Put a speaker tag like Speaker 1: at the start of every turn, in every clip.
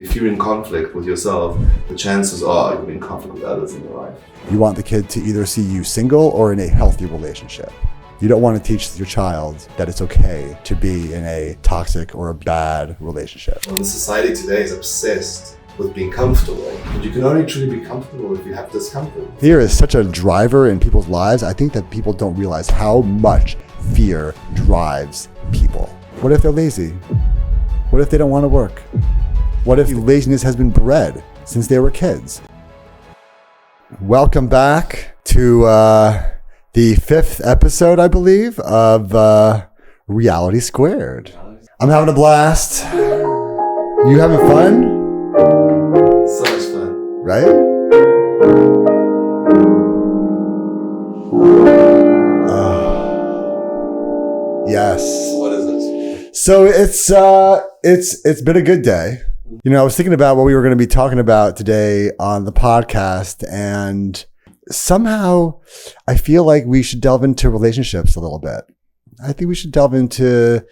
Speaker 1: If you're in conflict with yourself, the chances are you'll be in conflict with others in your life.
Speaker 2: You want the kid to either see you single or in a healthy relationship. You don't want to teach your child that it's okay to be in a toxic or a bad relationship.
Speaker 1: Well, the society today is obsessed with being comfortable. And you can only truly be comfortable if you have discomfort.
Speaker 2: Fear is such a driver in people's lives. I think that people don't realize how much fear drives people. What if they're lazy? What if they don't want to work? What if laziness has been bred since they were kids? Welcome back to the 5th episode, I believe, of Reality Squared. I'm having a blast. You having fun?
Speaker 1: So much fun.
Speaker 2: Right? Yes.
Speaker 1: What is it?
Speaker 2: So it's been a good day. You know, I was thinking about what we were going to be talking about today on the podcast, and somehow I feel like we should delve into relationships a little bit. I think we should delve into,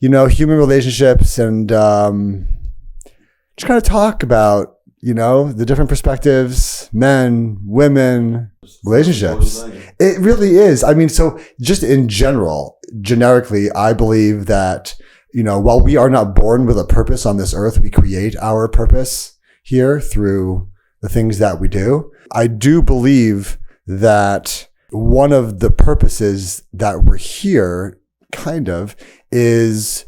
Speaker 2: human relationships and just kind of talk about, the different perspectives, men, women, relationships. It really is. I mean, so just in general, generically, I believe that while we are not born with a purpose on this earth, we create our purpose here through the things that we do. I do believe that one of the purposes that we're here is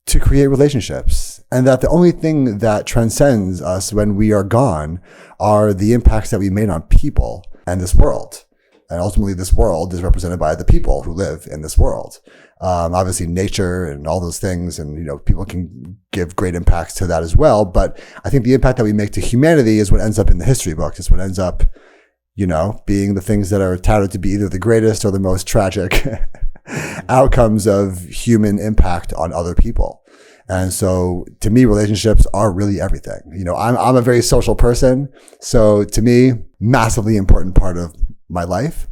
Speaker 2: to create relationships, and that the only thing that transcends us when we are gone are the impacts that we made on people and this world. And ultimately, this world is represented by the people who live in this world. Obviously, nature and all those things, and people can give great impacts to that as well. But I think the impact that we make to humanity is what ends up in the history books. It's what ends up, being the things that are touted to be either the greatest or the most tragic outcomes of human impact on other people. And so, to me, relationships are really everything. I'm a very social person, so to me, massively important part of my life.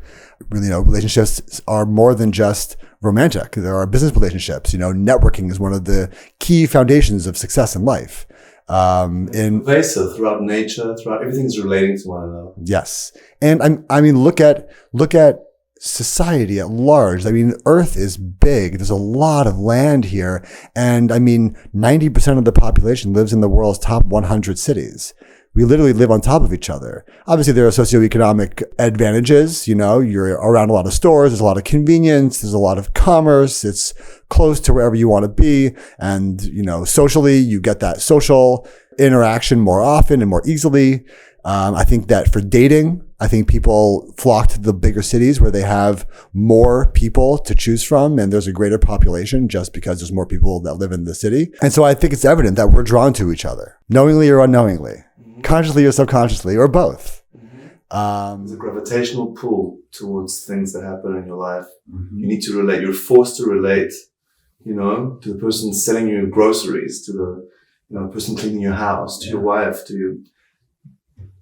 Speaker 2: Really, relationships are more than just romantic. There are business relationships. Networking is one of the key foundations of success in life.
Speaker 1: Pervasive throughout nature, throughout everything is relating to one another.
Speaker 2: Yes, and I mean, look at society at large. I mean, Earth is big. There's a lot of land here, and I mean, 90% of the population lives in the world's top 100 cities. We literally live on top of each other. Obviously, there are socioeconomic advantages. You're around a lot of stores. There's a lot of convenience. There's a lot of commerce. It's close to wherever you want to be. And, socially, you get that social interaction more often and more easily. I think that for dating, I think people flock to the bigger cities where they have more people to choose from, and there's a greater population just because there's more people that live in the city. And so I think it's evident that we're drawn to each other, knowingly or unknowingly. Consciously or subconsciously, or both.
Speaker 1: There's a gravitational pull towards things that happen in your life. You need to relate. You're forced to relate, to the person selling you groceries, to the person cleaning your house, to your wife,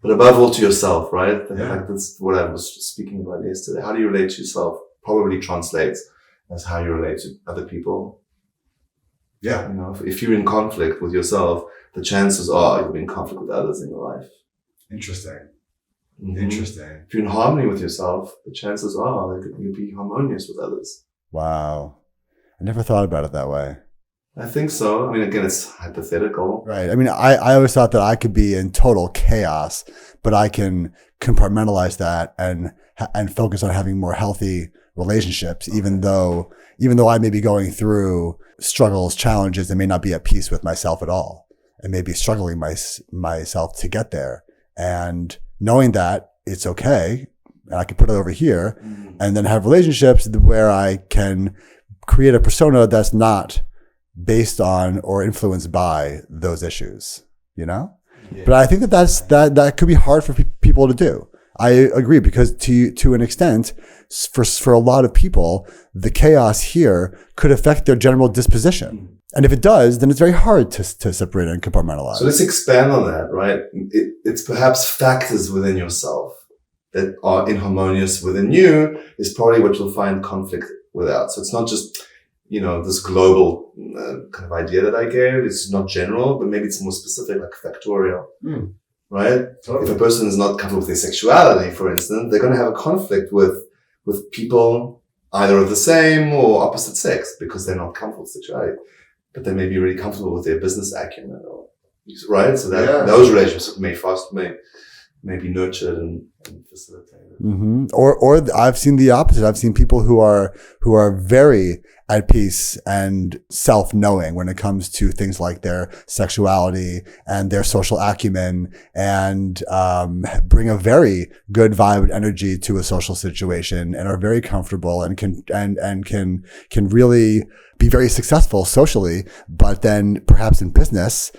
Speaker 1: but above all to yourself, right?
Speaker 2: Yeah.
Speaker 1: Like that's what I was speaking about yesterday. How do you relate to yourself probably translates as how you relate to other people.
Speaker 2: Yeah.
Speaker 1: If you're in conflict with yourself, the chances are you'll be in conflict with others in your life.
Speaker 2: Interesting.
Speaker 1: Interesting. If you're in harmony with yourself, the chances are that you'll be harmonious with others.
Speaker 2: Wow. I never thought about it that way.
Speaker 1: I think so. I mean, again, it's hypothetical.
Speaker 2: Right. I mean, I always thought that I could be in total chaos, but I can compartmentalize that and focus on having more healthy relationships, even though I may be going through struggles, challenges, and may not be at peace with myself at all. And maybe struggling myself to get there, and knowing that it's okay, and I can put it over here, and then have relationships where I can create a persona that's not based on or influenced by those issues. Yeah. But I think that could be hard for people to do. I agree, because to an extent, for a lot of people, the chaos here could affect their general disposition. And if it does, then it's very hard to separate and compartmentalize.
Speaker 1: So let's expand on that, right? It's perhaps factors within yourself that are inharmonious within you is probably what you'll find conflict without. So it's not just this global kind of idea that I gave. It's not general, but maybe it's more specific, like factorial, right? Totally. If a person is not comfortable with their sexuality, for instance, they're going to have a conflict with people either of the same or opposite sex because they're not comfortable with sexuality, but they may be really comfortable with their business acumen, right? So that those relationships may be nurtured and facilitated.
Speaker 2: Mm-hmm. Or I've seen the opposite. I've seen people who are very at peace and self-knowing when it comes to things like their sexuality and their social acumen, and bring a very good vibe and energy to a social situation, and are very comfortable and can really be very successful socially, but then perhaps in business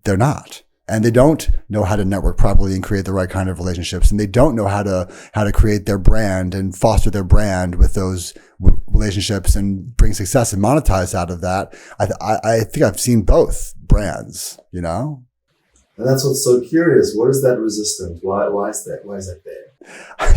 Speaker 2: they're not. And they don't know how to network properly and create the right kind of relationships. And they don't know how to create their brand and foster their brand with those relationships and bring success and monetize out of that. I think I've seen both brands,
Speaker 1: And that's what's so curious. What is that resistance? Why is that there?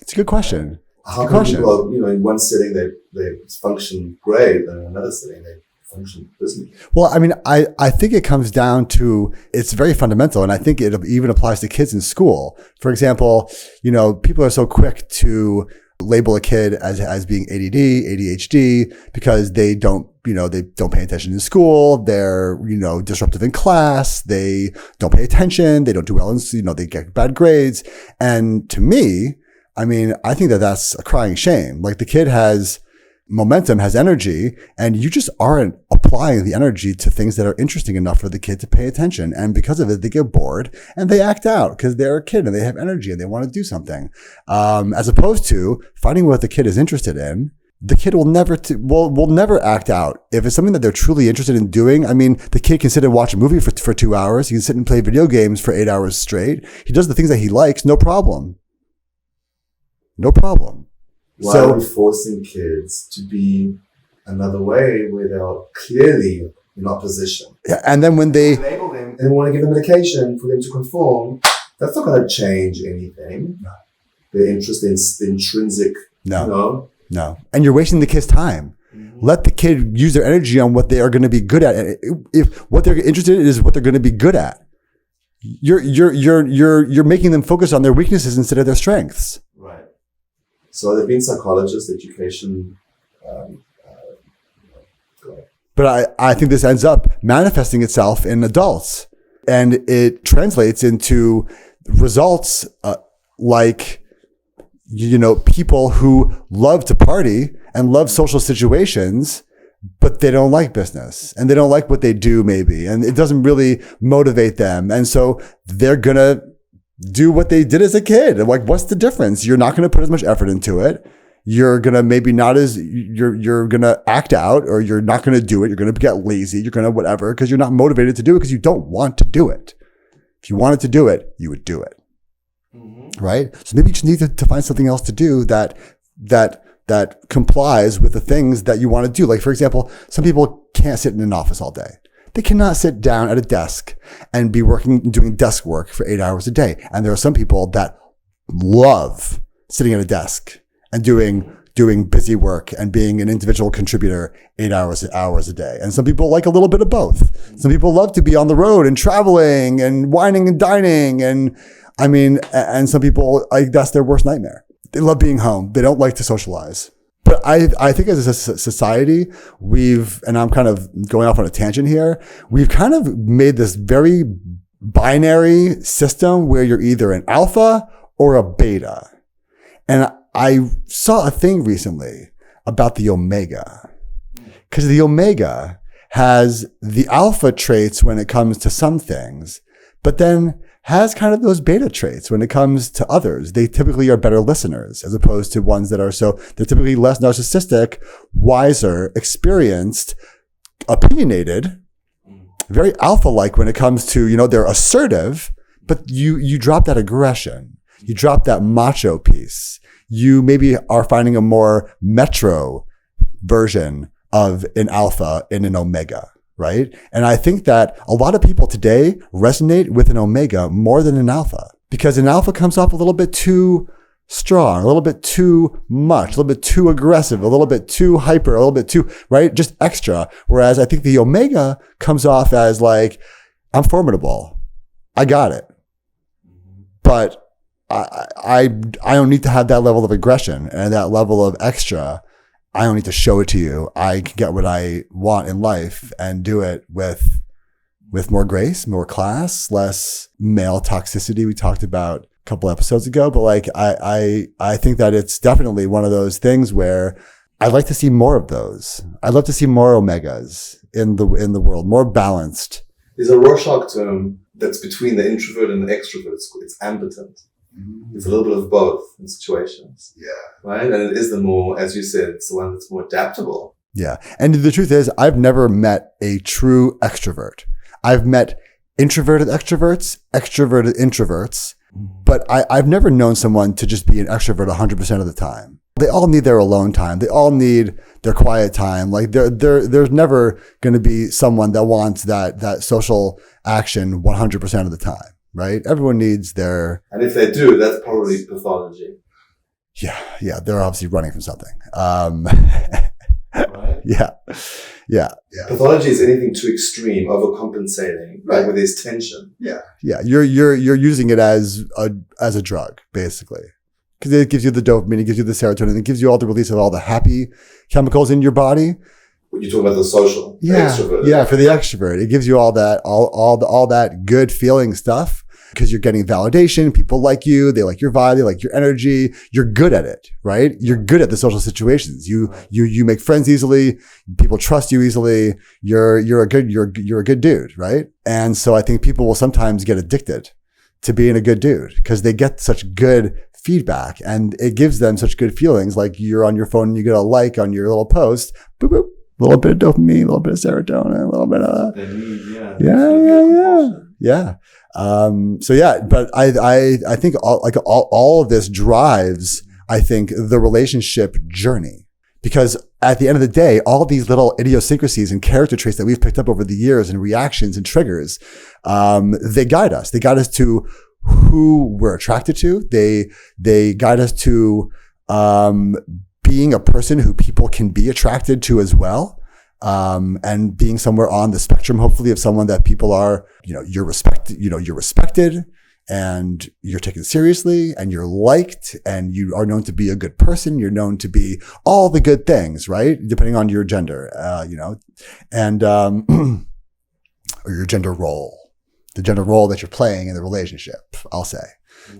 Speaker 2: It's a good question.
Speaker 1: How come people, in one setting they function great, and in another setting they function business?
Speaker 2: Well, I mean, I think it comes down to, it's very fundamental. And I think it even applies to kids in school. For example, people are so quick to label a kid as being ADD, ADHD, because they don't pay attention in school. They're, disruptive in class. They don't pay attention. They don't do well they get bad grades. And to me, I mean, I think that's a crying shame. Like, the kid has momentum, has energy, and you just aren't applying the energy to things that are interesting enough for the kid to pay attention. And because of it, they get bored and they act out because they're a kid and they have energy and they want to do something. As opposed to finding what the kid is interested in. The kid will never act out. If it's something that they're truly interested in doing, I mean, the kid can sit and watch a movie for 2 hours. He can sit and play video games for 8 hours straight. He does the things that he likes, no problem. No problem.
Speaker 1: Why are we forcing kids to be another way where they're clearly in opposition?
Speaker 2: Yeah, and then when they
Speaker 1: label them and want to give them medication for them to conform, that's not going to change anything. No. Their interest in intrinsic,
Speaker 2: No. And you're wasting the kid's time. Mm-hmm. Let the kid use their energy on what they are going to be good at. And if what they're interested in is what they're going to be good at, you're making them focus on their weaknesses instead of their strengths.
Speaker 1: Right. So there have been psychologists, education.
Speaker 2: But I think this ends up manifesting itself in adults, and it translates into results like, people who love to party and love social situations, but they don't like business and they don't like what they do maybe, and it doesn't really motivate them. And so they're going to do what they did as a kid. Like, what's the difference? You're not going to put as much effort into it. You're going to maybe you're going to act out, or you're not going to do it. You're going to get lazy. You're going to whatever, because you're not motivated to do it because you don't want to do it. If you wanted to do it, you would do it. Mm-hmm. Right? So maybe you just need to find something else to do that complies with the things that you want to do. Like, for example, some people can't sit in an office all day. They cannot sit down at a desk and be doing desk work for 8 hours a day. And there are some people that love sitting at a desk and doing busy work and being an individual contributor 8 hours a day. And some people like a little bit of both. Some people love to be on the road and traveling and wining and dining. And some people, that's their worst nightmare. They love being home. They don't like to socialize. But I think as a society, and I'm kind of going off on a tangent here, we've kind of made this very binary system where you're either an alpha or a beta. And I saw a thing recently about the omega, because the omega has the alpha traits when it comes to some things, but then has kind of those beta traits when it comes to others. They typically are better listeners, as opposed to ones that they're typically less narcissistic, wiser, experienced, opinionated, very alpha-like when it comes to, they're assertive, but you drop that aggression. You drop that macho piece. You maybe are finding a more metro version of an alpha in an omega. Right? And I think that a lot of people today resonate with an omega more than an alpha, because an alpha comes off a little bit too strong, a little bit too much, a little bit too aggressive, a little bit too hyper, a little bit too, right? Just extra. Whereas I think the omega comes off as like, I'm formidable. I got it. But I don't need to have that level of aggression and that level of extra. I don't need to show it to you. I can get what I want in life and do it with more grace, more class, less male toxicity we talked about a couple episodes ago. But like, I think that it's definitely one of those things where I'd like to see more of those. I'd love to see more omegas in the world, more balanced.
Speaker 1: There's a Rorschach term that's between the introvert and the extrovert. It's ambivalent. It's a little bit of both in situations. Yeah. Right? And it is the more, as you said, it's the one that's more adaptable.
Speaker 2: Yeah. And the truth is, I've never met a true extrovert. I've met introverted extroverts, extroverted introverts, but I've never known someone to just be an extrovert 100% of the time. They all need their alone time. They all need their quiet time. Like there's never going to be someone that wants that social action 100% of the time. Right? Everyone needs their...
Speaker 1: And if they do, that's probably pathology.
Speaker 2: Yeah. They're obviously running from something.
Speaker 1: Right?
Speaker 2: Yeah.
Speaker 1: Pathology is anything too extreme, overcompensating, right? Where there's tension.
Speaker 2: Yeah. You're using it as a drug, basically. Because it gives you the dopamine, it gives you the serotonin, it gives you all the release of all the happy chemicals in your body.
Speaker 1: You're talking about the social, the extrovert.
Speaker 2: Yeah, for the extrovert. It gives you all that, all that good feeling stuff because you're getting validation. People like you. They like your vibe. They like your energy. You're good at it, right? You're good at the social situations. You make friends easily. People trust you easily. You're a good dude, right? And so I think people will sometimes get addicted to being a good dude because they get such good feedback and it gives them such good feelings. Like you're on your phone and you get a like on your little post. Boop, boop. A little bit of dopamine, a little bit of serotonin, a little bit of yeah. So yeah, but I think all of this drives, I think, the relationship journey because at the end of the day, all these little idiosyncrasies and character traits that we've picked up over the years and reactions and triggers, they guide us. They guide us to who we're attracted to. They guide us to being a person who people can be attracted to as well. And being somewhere on the spectrum, hopefully of someone that people are, you're respected and you're taken seriously and you're liked and you are known to be a good person. You're known to be all the good things, right? Depending on your gender, and, or your gender role, the gender role that you're playing in the relationship, I'll say,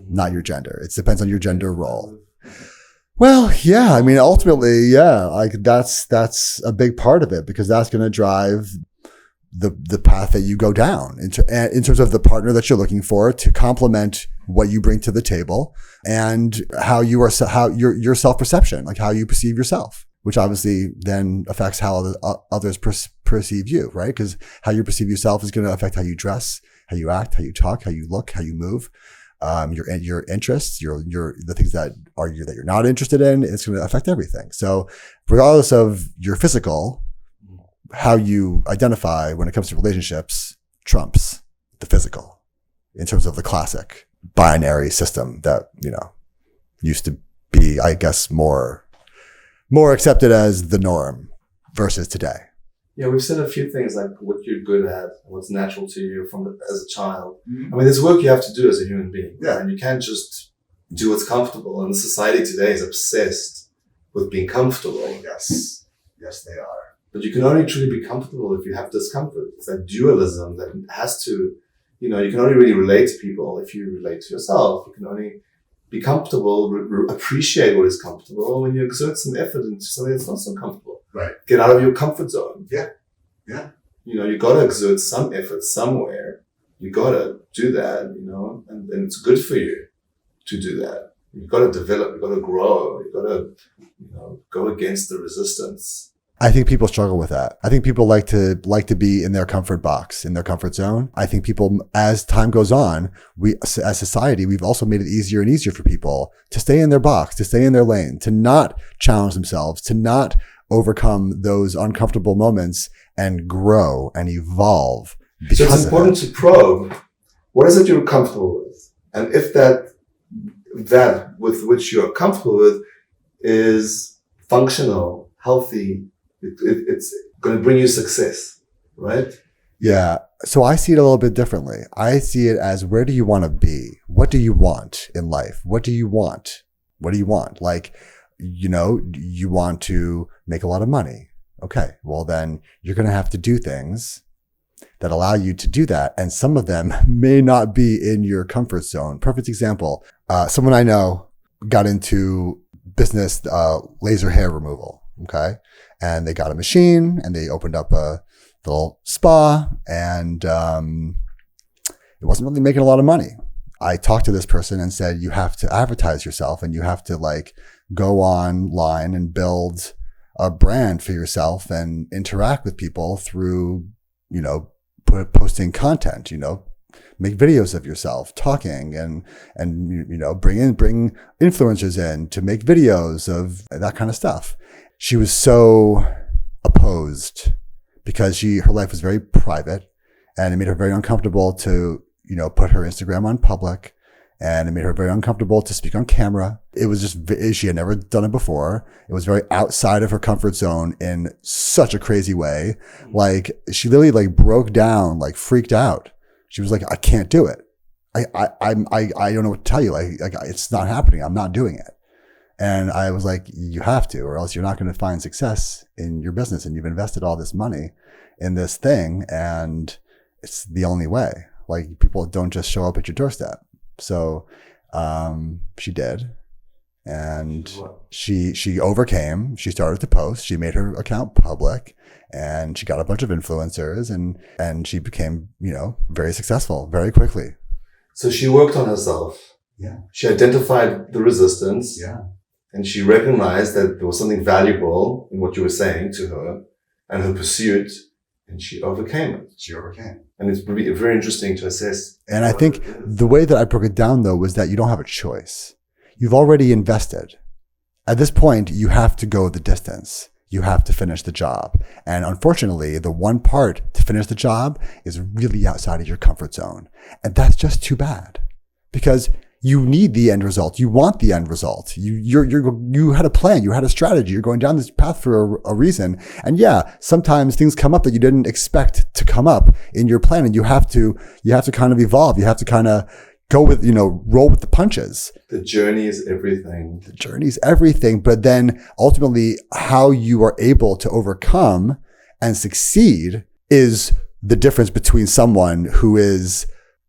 Speaker 2: not your gender. It depends on your gender role. Well, yeah. I mean, ultimately, yeah. Like that's a big part of it because that's going to drive the path that you go down in terms of the partner that you're looking for to complement what you bring to the table and how your self-perception, like how you perceive yourself, which obviously then affects how others perceive you, right? Because how you perceive yourself is going to affect how you dress, how you act, how you talk, how you look, how you move. Your interests, the things that you're not interested in, it's going to affect everything. So regardless of your physical, how you identify when it comes to relationships trumps the physical in terms of the classic binary system that, used to be, I guess, more accepted as the norm versus today.
Speaker 1: Yeah, we've said a few things like what you're good at, what's natural to you as a child. I mean, there's work you have to do as a human being. Yeah. And you can't just do what's comfortable. And society today is obsessed with being comfortable.
Speaker 2: Yes, they are.
Speaker 1: But you can only truly be comfortable if you have discomfort. It's that dualism that has to, you can only really relate to people if you relate to yourself. You can only be comfortable, appreciate what is comfortable when you exert some effort into something that's not so comfortable.
Speaker 2: Right.
Speaker 1: Get out of your comfort zone.
Speaker 2: Yeah.
Speaker 1: You gotta exert some effort somewhere. You gotta do that, and it's good for you to do that. You gotta develop, you gotta grow, you gotta, go against the resistance.
Speaker 2: I think people struggle with that. I think people like to be in their comfort box, in their comfort zone. I think people, as time goes on, we, as society, we've also made it easier and easier for people to stay in their box, to stay in their lane, to not challenge themselves, to not overcome those uncomfortable moments and grow and evolve.
Speaker 1: So it's important to probe, what is it you're comfortable with? And if that that with which you're comfortable with is functional, healthy. It's going to bring you success, right?
Speaker 2: Yeah. So I see it a little bit differently. I see it as, where do you want to be? What do you want in life? What do you want? What do you want? Like, you want to make a lot of money. Okay. Well, then you're going to have to do things that allow you to do that. And some of them may not be in your comfort zone. Perfect example. Someone I know got into business, laser hair removal. Okay. And they got a machine and they opened up a little spa, and it wasn't really making a lot of money. I talked to this person and said, you have to advertise yourself, and you have to like go online and build a brand for yourself and interact with people through, posting content, make videos of yourself talking and bring influencers in to make videos of that kind of stuff. She was so opposed because her life was very private, and it made her very uncomfortable to, put her Instagram on public, and it made her very uncomfortable to speak on camera. It was just, she had never done it before. It was very outside of her comfort zone in such a crazy way. Like, she literally like broke down, like freaked out. She was like, I can't do it. I don't know what to tell you. Like it's not happening. I'm not doing it. And I was like, you have to, or else you're not going to find success in your business. And you've invested all this money in this thing, and it's the only way. Like, people don't just show up at your doorstep. So she did. And she overcame. She started to post. She made her account public, and she got a bunch of influencers, and she became, very successful very quickly.
Speaker 1: So she worked on herself.
Speaker 2: Yeah.
Speaker 1: She identified the resistance.
Speaker 2: Yeah.
Speaker 1: And she recognized that there was something valuable in what you were saying to her and her pursuit, and she overcame it. And it's very interesting to assess.
Speaker 2: And I think the way that I broke it down, though, was that you don't have a choice. You've already invested. At this point, you have to go the distance. You have to finish the job. And unfortunately, the one part to finish the job is really outside of your comfort zone. And that's just too bad, because you need the end result. You want the end result. You had a plan. You had a strategy. You're going down this path for a reason. And yeah, sometimes things come up that you didn't expect to come up in your plan, and you have to kind of evolve. You have to kind of go with, roll with the punches.
Speaker 1: The journey is everything.
Speaker 2: The journey is everything. But then ultimately, how you are able to overcome and succeed is the difference between someone who has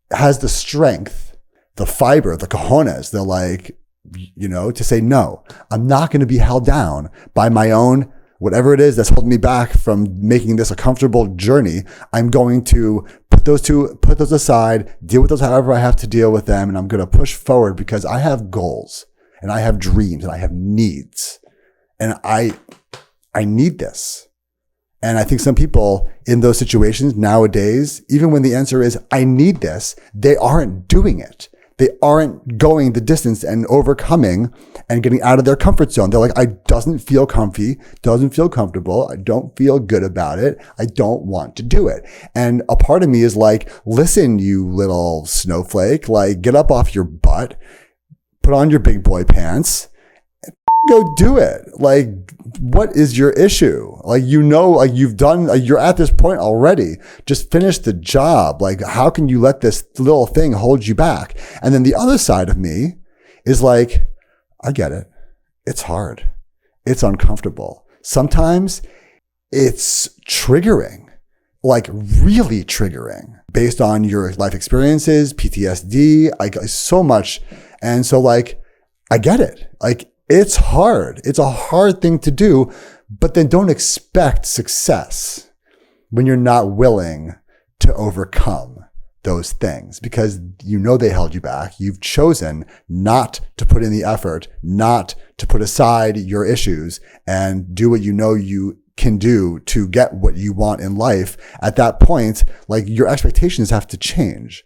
Speaker 2: the strength, the fiber, the cojones, they're like, to say, no, I'm not going to be held down by my own, whatever it is that's holding me back from making this a comfortable journey. I'm going to put those aside, deal with those however I have to deal with them. And I'm going to push forward because I have goals, and I have dreams, and I have needs, and I need this. And I think some people in those situations nowadays, even when the answer is, I need this, they aren't doing it. They aren't going the distance and overcoming and getting out of their comfort zone. They're like, I doesn't feel comfy, doesn't feel comfortable. I don't feel good about it. I don't want to do it. And a part of me is like, listen, you little snowflake, like, get up off your butt, put on your big boy pants, and go do it. Like, what is your issue? Like, you're at this point already. Just finish the job. Like, how can you let this little thing hold you back? And then the other side of me is like, I get it. It's hard. It's uncomfortable. Sometimes it's triggering, like really triggering based on your life experiences, PTSD, like so much. And so like, I get it. Like, it's hard. It's a hard thing to do, but then don't expect success when you're not willing to overcome those things, because they held you back. You've chosen not to put in the effort, not to put aside your issues and do what you can do to get what you want in life. At that point, like, your expectations have to change.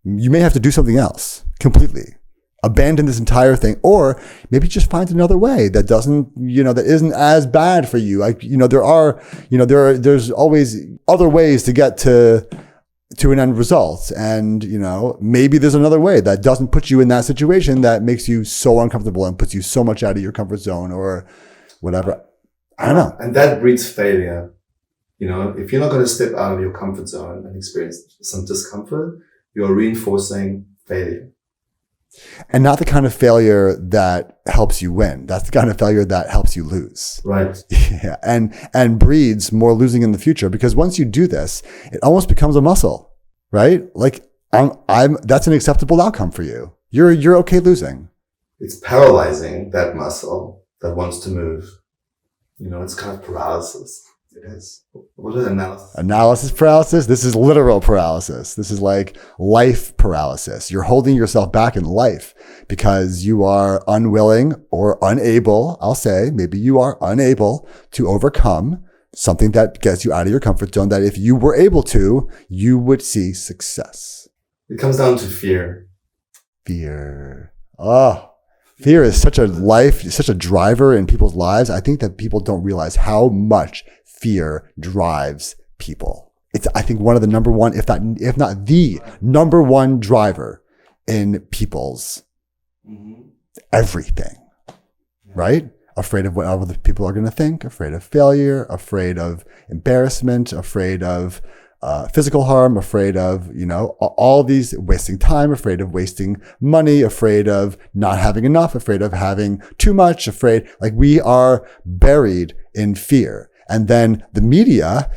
Speaker 2: You may have to do something else completely. Abandon this entire thing, or maybe just find another way that doesn't, that isn't as bad for you. Like, there's always other ways to get to to an end result. And, you know, maybe there's another way that doesn't put you in that situation that makes you so uncomfortable and puts you so much out of your comfort zone or whatever. I don't know.
Speaker 1: And that breeds failure. You know, if you're not going to step out of your comfort zone and experience some discomfort, you're reinforcing failure.
Speaker 2: And not the kind of failure that helps you win. That's the kind of failure that helps you lose.
Speaker 1: Right.
Speaker 2: Yeah. And breeds more losing in the future, because once you do this, it almost becomes a muscle, right? Like that's an acceptable outcome for you. You're okay losing.
Speaker 1: It's paralyzing that muscle that wants to move. You know, it's kind of paralysis. It is. What is analysis? Analysis
Speaker 2: paralysis? This is literal paralysis. This is like life paralysis. You're holding yourself back in life because you are unwilling or unable, I'll say, maybe you are unable to overcome something that gets you out of your comfort zone, that if you were able to, you would see success.
Speaker 1: It comes down to fear.
Speaker 2: Fear. Oh, fear is such a driver in people's lives. I think that people don't realize how much fear drives people. It's, I think, one of the number one, if not the number one driver in people's everything, right? Afraid of what other people are going to think, afraid of failure, afraid of embarrassment, afraid of physical harm, afraid of, you know, all these, wasting time, afraid of wasting money, afraid of not having enough, afraid of having too much, afraid, like we are buried in fear. And then the media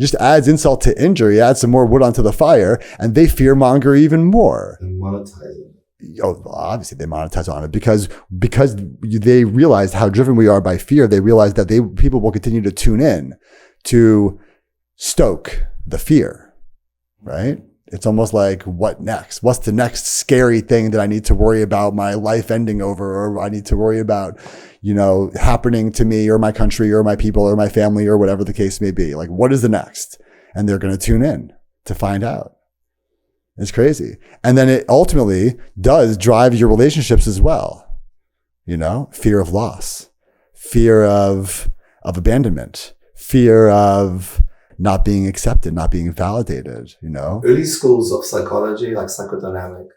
Speaker 2: just adds insult to injury, adds some more wood onto the fire, and they fear monger even more.
Speaker 1: And monetize it.
Speaker 2: Oh, obviously they monetize on it because they realized how driven we are by fear. They realized that people will continue to tune in to stoke the fear, right? It's almost like, what next? What's the next scary thing that I need to worry about my life ending over, or I need to worry about, you know, happening to me or my country or my people or my family or whatever the case may be? Like, what is the next? And they're going to tune in to find out. It's crazy. And then it ultimately does drive your relationships as well. You know, fear of loss, fear of abandonment, fear of not being accepted, not being validated, you know?
Speaker 1: Early schools of psychology, like psychodynamic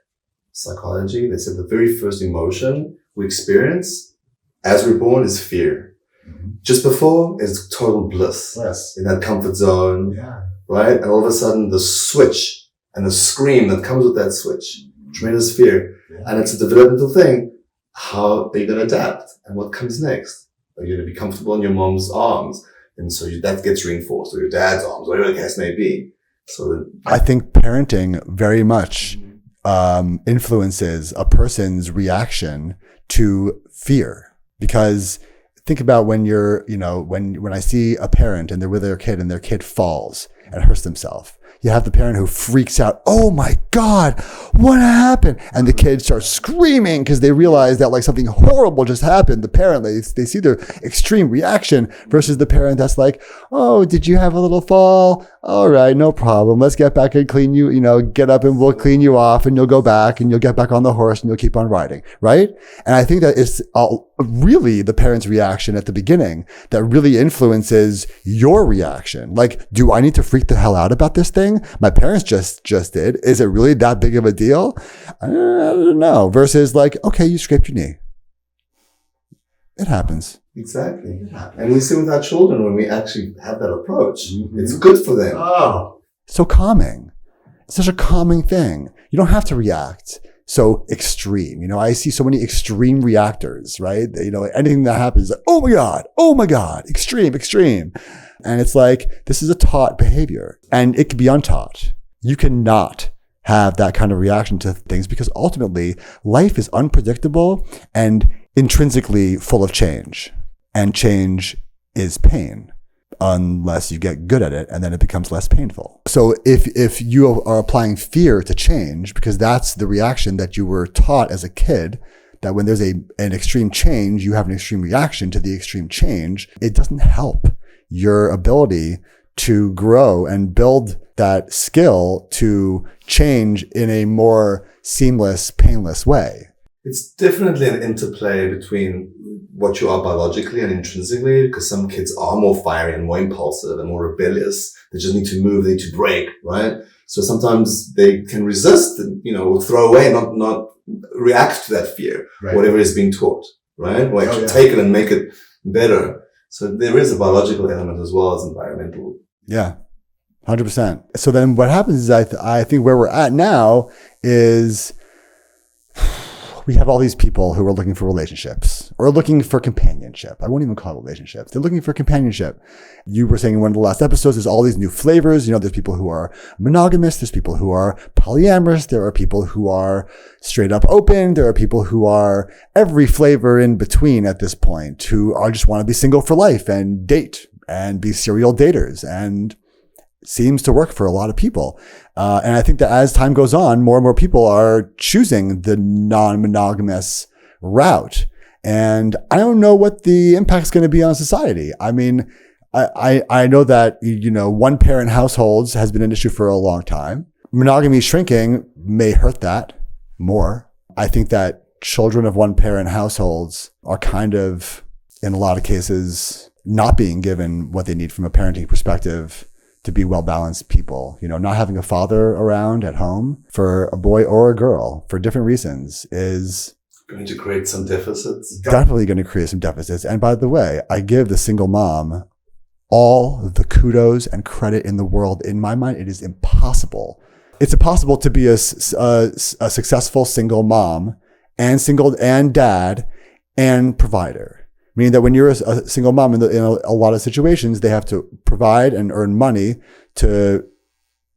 Speaker 1: psychology, they said the very first emotion we experience as we're born is fear. Mm-hmm. Just before is total bliss.
Speaker 2: Yes.
Speaker 1: In that comfort zone.
Speaker 2: Yeah.
Speaker 1: Right? And all of a sudden the switch and the scream that comes with that switch, tremendous fear. Yeah. And it's a developmental thing. How are you going to adapt? And what comes next? Are you going to be comfortable in your mom's arms? And so that gets reinforced, or your dad's arms, whatever the case may be. So
Speaker 2: I think parenting very much influences a person's reaction to fear. Because think about when you're, you know, when I see a parent and they're with their kid and their kid falls and hurts themselves. You have the parent who freaks out. Oh my God, what happened? And the kid starts screaming because they realize that like something horrible just happened. The parent, they see their extreme reaction versus the parent that's like, oh, did you have a little fall? All right, no problem. Let's get back and clean you, you know, get up and we'll clean you off and you'll go back and you'll get back on the horse and you'll keep on riding, right? And I think that it's really the parent's reaction at the beginning that really influences your reaction. Like, do I need to freak the hell out about this thing? My parents just did. Is it really that big of a deal? I don't know. Versus like, okay, you scraped your knee. It happens.
Speaker 1: Exactly. And we see with our children when we actually have that approach, it's good for them.
Speaker 2: Oh, so calming. It's such a calming thing. You don't have to react so extreme. You know, I see so many extreme reactors, right? You know, anything that happens, like, oh my God, extreme. And it's like, this is a taught behavior and it can be untaught. You cannot have that kind of reaction to things because ultimately life is unpredictable and intrinsically full of change. And change is pain unless you get good at it and then it becomes less painful. So if you are applying fear to change, because that's the reaction that you were taught as a kid, that when there's an extreme change, you have an extreme reaction to the extreme change, it doesn't help your ability to grow and build that skill to change in a more seamless, painless way.
Speaker 1: It's definitely an interplay between what you are biologically and intrinsically, because some kids are more fiery and more impulsive and more rebellious. They just need to move, they need to break, right? So sometimes they can resist and, or throw away, not react to that fear, whatever is being taught, right? Or actually take it and make it better. So there is a biological element as well as environmental.
Speaker 2: Yeah. 100%. So then what happens is I think where we're at now is we have all these people who are looking for relationships or looking for companionship. I won't even call it relationships. They're looking for companionship. You were saying in one of the last episodes, there's all these new flavors. There's people who are monogamous. There's people who are polyamorous. There are people who are straight up open. There are people who are every flavor in between at this point, who are just want to be single for life and date and be serial daters, and seems to work for a lot of people. And I think that as time goes on, more and more people are choosing the non-monogamous route. And I don't know what the impact is going to be on society. I mean, I know that, one parent households has been an issue for a long time. Monogamy shrinking may hurt that more. I think that children of one parent households are kind of, in a lot of cases, not being given what they need from a parenting perspective to be well-balanced people. Not having a father around at home for a boy or a girl for different reasons is
Speaker 1: going to create some deficits.
Speaker 2: Definitely going to create some deficits. And by the way, I give the single mom all the kudos and credit in the world. In my mind, it is impossible. It's impossible to be a successful single mom and dad and provider. Meaning that when you're a single mom in a lot of situations, they have to provide and earn money to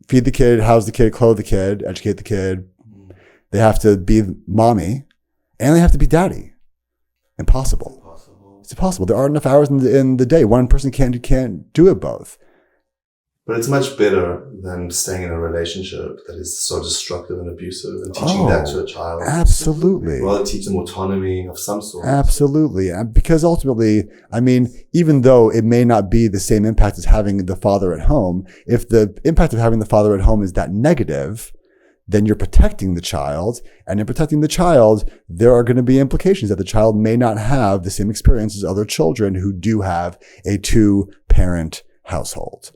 Speaker 2: feed the kid, house the kid, clothe the kid, educate the kid. They have to be mommy and they have to be daddy. Impossible. It's impossible. There aren't enough hours in the day. One person can't do it both.
Speaker 1: But it's much better than staying in a relationship that is so destructive and abusive and teaching that to a child.
Speaker 2: Absolutely.
Speaker 1: Well, teach them autonomy of some sort.
Speaker 2: Absolutely. Because ultimately, I mean, even though it may not be the same impact as having the father at home, if the impact of having the father at home is that negative, then you're protecting the child. And in protecting the child, there are going to be implications that the child may not have the same experience as other children who do have a 2-parent household.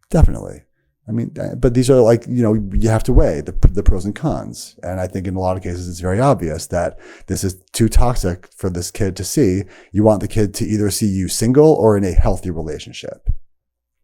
Speaker 2: Definitely. I mean, but these are you have to weigh the pros and cons. And I think in a lot of cases, it's very obvious that this is too toxic for this kid to see. You want the kid to either see you single or in a healthy relationship.